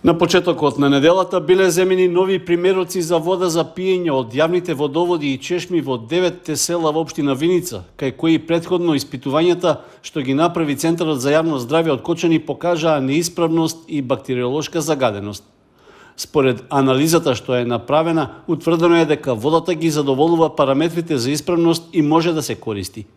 На почетокот на неделата биле земени нови примероци за вода за пиење од јавните водоводи и чешми во 9 села во општина Виница, кај кои претходно испитувањата што ги направи Центарот за јавно здравје од Кочани покажаа неисправност и бактериолошка загаденост. Според анализата што е направена, утврдено е дека водата ги задоволува параметрите за исправност и може да се користи.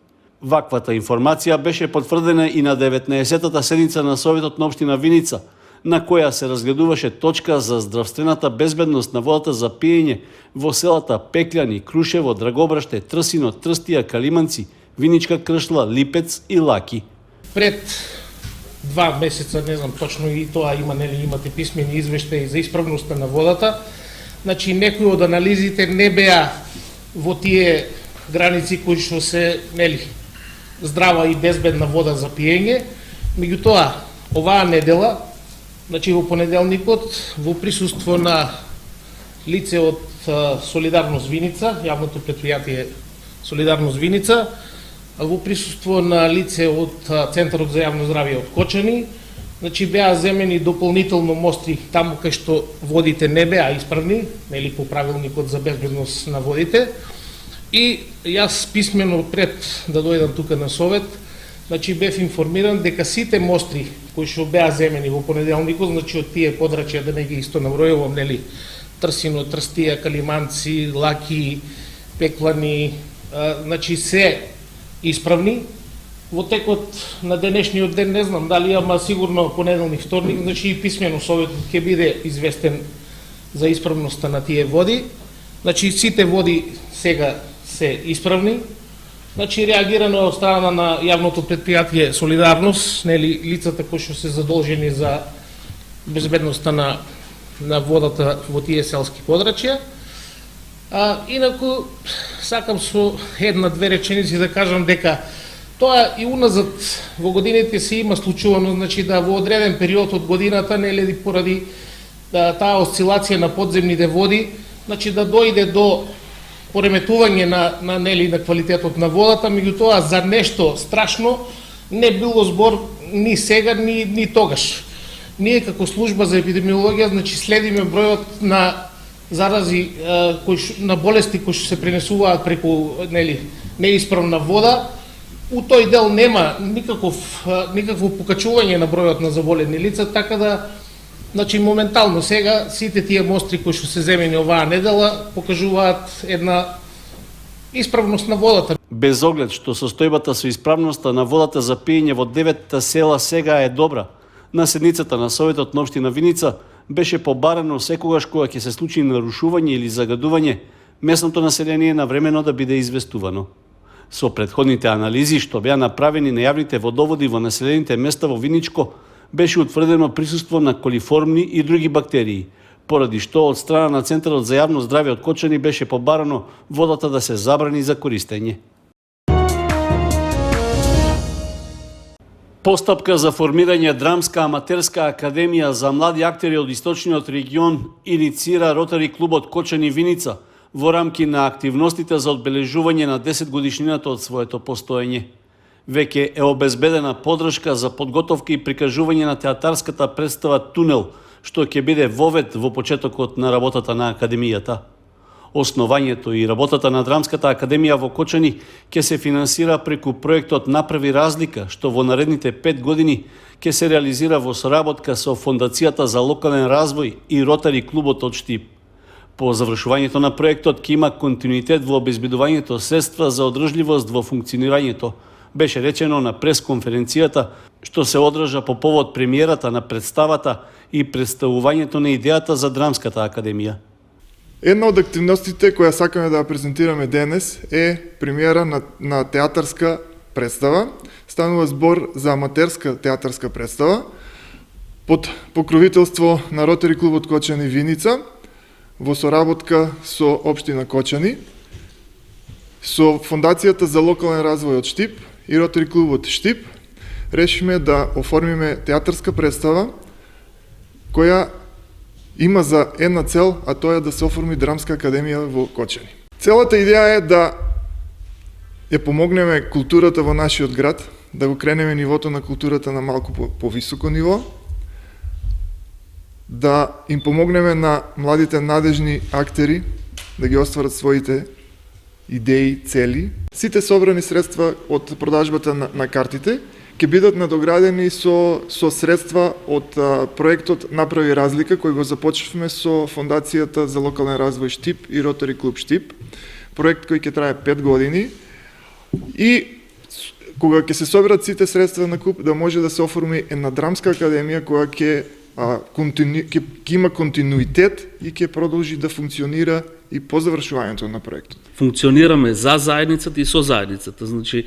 Ваквата информација беше потврдена и на 19-та седница на Советот на општина Виница, на која се разгледуваше точка за здравствената безбедност на водата за пиење во селата Пекљани, Крушево, Драгобраште, Трсино, Трстија, Калиманци, Виничка Кршла, Липец и Лаки. Пред 2 месеца, не знам точно и тоа имате писмени извештаи за исправноста на водата. Значи некои од анализите не беа во тие граници кои што се здрава и безбедна вода за пиење. Меѓутоа, оваа недела, значи во понеделникот, во присуство на лице од Солидарност Виница, јавното претпријатие Солидарност Виница, во присуство на лице од Центарот за јавно здравје од Кочани, значи беа земени дополнително мостри таму кај што водите не беа исправни, по правилникот за безбедност на водите. И јас писмено пред да дојдам тука на совет, значи бев информиран дека сите мостри кои што беа земени во понеделникот, значи од тие подрачја, да не ги исто набројувам, Трсино, Трстија, Калиманци, Лаки, Пеклани, значи се исправни. Во текот на денешниот ден, не знам дали, ама сигурно понеделник, вторник, значи и писмено советот ќе биде известен за исправноста на тие води. Значи сите води сега се исправни. Значи реагирано од страна на јавното претпријатие Солидарност, лицата кои што се задолжени за безбедноста на водата во тие селски подрачја. Инаку сакам со една-две реченици да кажам дека тоа и уназад во годините се има случувано, значи да во одреден период од годината, поради таа осцилација на подземните води, значи да дојде до пореметување на квалитетот на водата, меѓутоа за нешто страшно не било збор ни сега, ни тогаш. Ние како служба за епидемиологија, значи следиме бројот на зарази, на болести кои што се пренесуваат преку неисправна вода. У тој дел нема никакво покачување на бројот на заболени лица, така да значи моментално сега сите тие мостри кои што се земени оваа недела покажуваат една исправност на водата. Без оглед што состојбата со исправноста на водата за пиење во 9 села сега е добра, на седницата на Советот на општина Виница беше побарано секогаш кога ќе се случи нарушување или загадување, местното население навремено да биде известувано. Со претходните анализи што беа направени на јавните водоводи во населените места во Виничко, беше утврдено присуство на колиформни и други бактерии, поради што од страна на Центарот за јавно здравје од Кочани беше побарано водата да се забрани за користење. Постапка за формирање драмска аматерска академија за млади актери од источниот регион иницира Ротари клубот Кочани Виница во рамки на активностите за одбележување на 10 годишнината од своето постоење. Веќе е обезбедена подршка за подготовка и прикажување на театарската представа Тунел, што ќе биде вовед во почетокот на работата на академијата. Основањето и работата на Драмската академија во Кочани ќе се финансира преку проектот Направи разлика, што во наредните 5 години ќе се реализира во соработка со Фондацијата за локален развој и Ротари клубот од Штип. По завршувањето на проектот ќе има континуитет во обезбедувањето средства за одржливост во функционирањето, беше речено на пресконференцијата што се одржа по повод премиерата на представата и представувањето на идејата за Драмската академија. Една од активностите која сакаме да ја презентираме денес е премиера на театарска представа. Станува збор за аматерска театарска представа под покровителство на Ротари клубот Кочани Виница во соработка со општина Кочани, со Фондацијата за локален развој од Штип и Ротари клубот Штип решиме да оформиме театарска представа која има за една цел, а тоа е да се оформи Драмска академија во Кочани. Целата идеја е да ја помогнеме културата во нашиот град, да го кренеме нивото на културата на малку повисоко ниво, да им помогнеме на младите надежни актери да ги остварат своите идеи, цели. Сите собрани средства од продажбата на картите ќе бидат надоградени со средства од проектот Направи разлика, кој го започнавме со Фондацијата за локален развој Штип и Ротари клуб Штип. Проект кој ќе трае 5 години и кога ќе се соберат сите средства на куп, да може да се оформи една драмска академија која ќе има континуитет и ќе продолжи да функционира и по завршувањето на проектот. Функционираме за заедницата и со заедницата. Значи,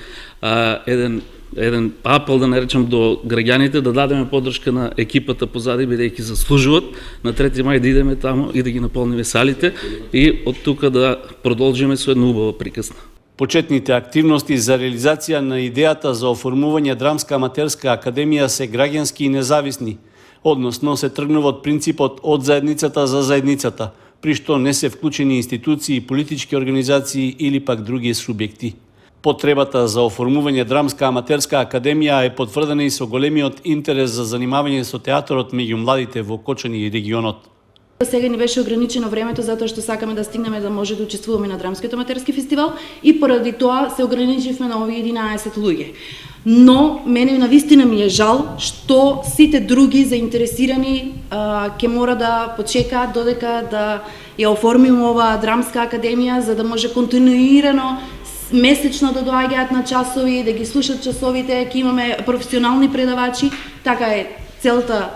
еден апел, да наречам, до граѓаните да дадеме поддршка на екипата позади, бидејќи заслужуват на 3 мај да идеме таму и да ги наполниме салите и од тука да продолжиме со една убава приказна. Почетните активности за реализација на идејата за оформување драмска аматерска академија се граѓански и независни, односно се тргнува од принципот од заедницата за заедницата, при што не се вклучени институции, политички организации или пак други субјекти. Потребата за оформување драмска аматерска академија е потврдена и со големиот интерес за занимавање со театарот меѓу младите во Кочани и регионот. Сега ни беше ограничено времето затоа што сакаме да стигнеме да може да учествуваме на драмскиот аматерски фестивал и поради тоа се ограничивме на овие 11 луѓе. Но мене навистина ми е жал што сите други заинтересирани ќе мора да почекаат додека да ја оформиме оваа драмска академија за да може континуирано месечно да доаѓаат на часови, да ги слушат часовите, ќе имаме професионални предавачи, така е целта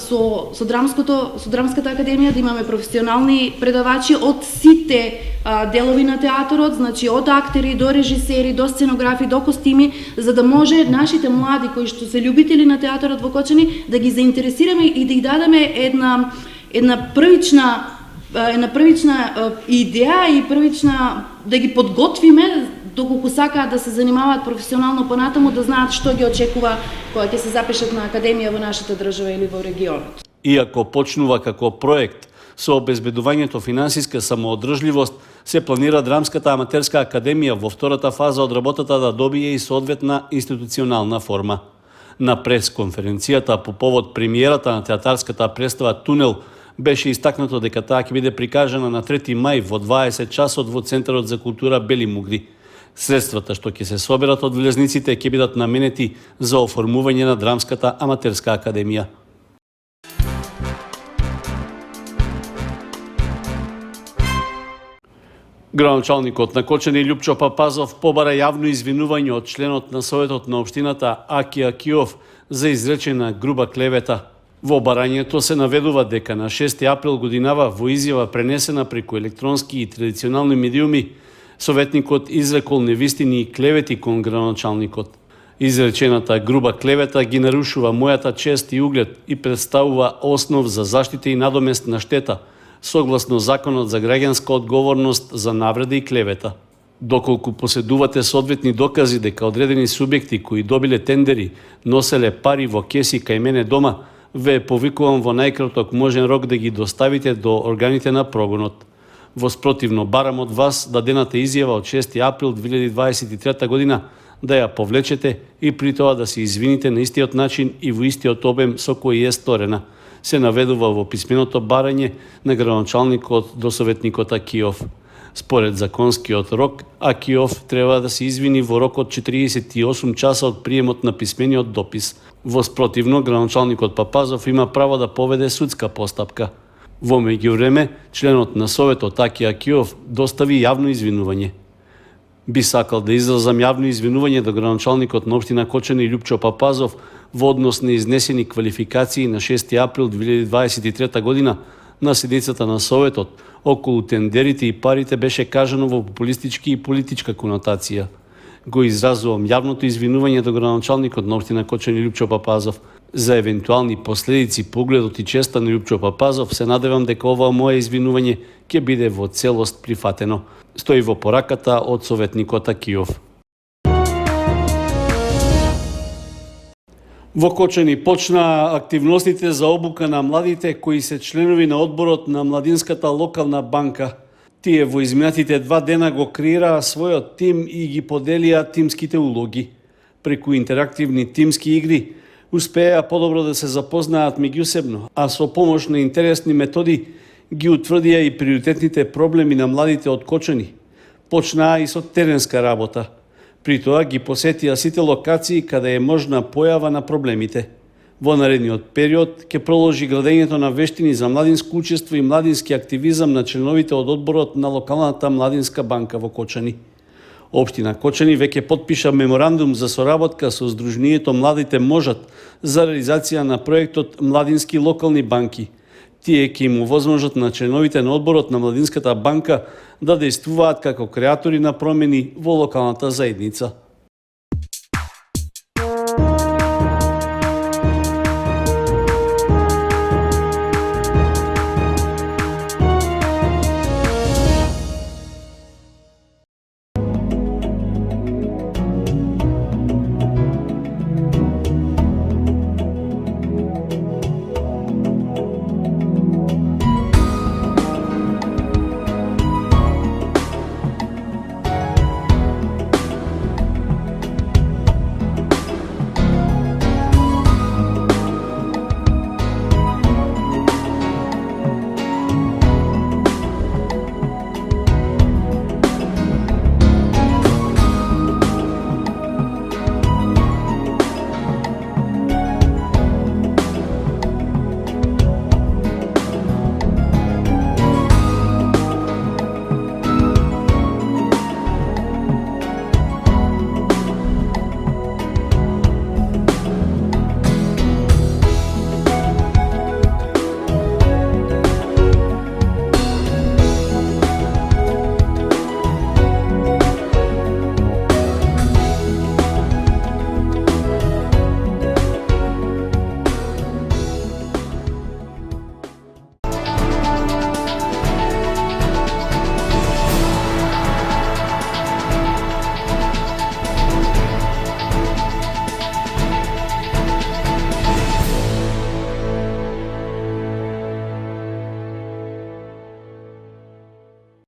со драмската академија да имаме професионални предавачи од сите делови на театарот, значи од актери до режисери, до сценографи, до костими, за да може нашите млади кои што се љубители на театарот во Кочани да ги заинтересираме и да ги дадеме една првична идеја и првична да ги подготвиме доколку сакаат да се занимаваат професионално понатаму, да знаат што ги очекува кога ќе се запишат на академија во нашата држава или во регионот. Иако почнува како проект, со обезбедувањето финансиска самоодржливост, се планира драмската аматерска академија во втората фаза од работата да добие и соодветна институционална форма. На пресконференцијата по повод премиерата на театарската представа Тунел беше истакнато дека таа ќе биде прикажана на 3 мај во 20 часот во Центарот за култура Бели Мугри. Средствата што ќе се соберат од влезниците ќе бидат наменети за оформување на драмската аматерска академија. Градоначалникот на Кочани Љупчо Папазов побара јавно извинување од членот на Советот на општината Аки Акиов за изречена груба клевета. Во барањето се наведува дека на 6 април годинава во изјава пренесена преку електронски и традиционални медиуми, советникот изрекол невистини и клевети кон градоначалникот. Изречената груба клевета ги нарушува мојата чест и углед и представува основ за заштита и надомест на штета, согласно Законот за граѓанска одговорност за навреда и клевета. Доколку поседувате соодветни докази дека одредени субјекти кои добиле тендери носеле пари во кеси кај мене дома, ве повикувам во најкраток можен рок да ги доставите до органите на прогонот. Во спротивно барам од вас дадената изјава од 6 април 2023 година да ја повлечете и при тоа да се извините на истиот начин и во истиот обем со кој е сторена, се наведува во писменото барање на градоначалникот до советникот Акиов. Според законскиот рок, Акиов треба да се извини во рок од 48 часа од приемот на писмениот допис. Во спротивно, градоначалникот Папазов има право да поведе судска постапка. Во меѓувреме, членот на Советот Аки Акиов достави јавно извинување. Би сакал да изразам јавно извинување до градоначалникот на општина Кочани Љупчо Папазов во однос на изнесени квалификации на 6 април 2023 година на седницата на Советот околу тендерите и парите беше кажано во популистички и политичка конотација. Го изразувам јавното извинување до градоначалникот на општина Кочани Љупчо Папазов за евентуални последици по угледот и честа на Љупчо Папазов. Се надевам дека ова моje извинување ќе биде во целост прифатено. Стои во пораката од советникот Акиов. Во Кочани почна активностите за обука на младите кои се членови на одборот на Младинската локална банка. Тие во изминатите 2 дена го креираа својот тим и ги поделија тимските улоги. Преку интерактивни тимски игри, успеа подобро да се запознаат меѓусебно, а со помош на интересни методи ги утврдија и приоритетните проблеми на младите од Кочани. Почнаа и со теренска работа. При тоа ги посетија сите локации каде е можна појава на проблемите. Во наредниот период ќе продолжи градењето на вештини за младинско учество и младински активизам на членовите од одборот на локалната младинска банка во Кочани. Општина Кочани веќе потпиша меморандум за соработка со Сдруженијето Младите можат за реализација на проектот Младински локални банки. Тие ќе им овозможат на членовите на одборот на Младинската банка да дејствуваат како креатори на промени во локалната заедница.